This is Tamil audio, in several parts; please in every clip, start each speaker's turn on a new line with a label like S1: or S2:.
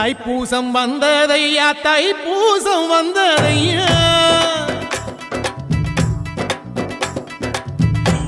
S1: தைப்பூசம் வந்ததையா தைப்பூசம் வந்ததையா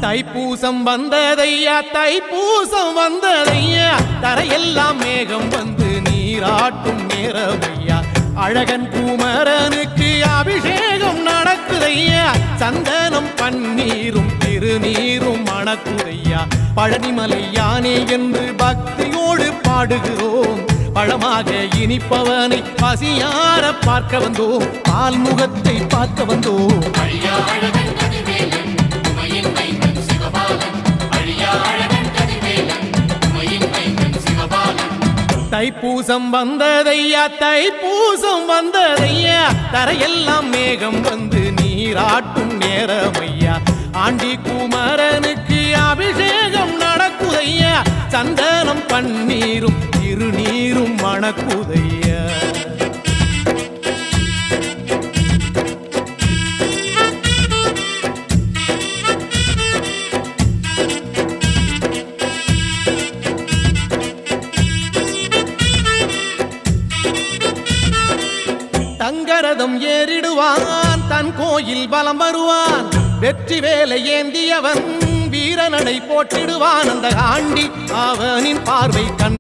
S1: தைப்பூசம் வந்ததையா தைப்பூசம் வந்ததையா தரையெல்லாம் மேகம் வந்து நீராட்டும் நேரமையா அழகன் குமரனுக்கு அபிஷேகம் நடக்குதையா சந்தனம் பன்னீரும் திருநீரும் மணக்குதையா பழனிமலை யானே என்று பக்தியோடு பாடுகிறோம் பழமாக இனிப்பவனை பசியார பார்க்க வந்தோம் பால்முகத்தை பார்க்க வந்தோம் தைப்பூசம் வந்ததையா தைப்பூசம் வந்ததையா தரையெல்லாம் மேகம் வந்து நீராட்டும் நேரமையா ஆண்டி குமரனுக்கு அபிஷேகம் நடக்குதையா சந்தனம் பன்னீரும் திருநீரும் மணக்குதையா தங்கரதம் ஏறிடுவான் தன் கோயில் பலம் வருவான் வெற்றி வேலை ஏந்தியவன் வீரநடை போட்டிடுவான் அந்த ஆண்டி அவனின் பார்வை கண்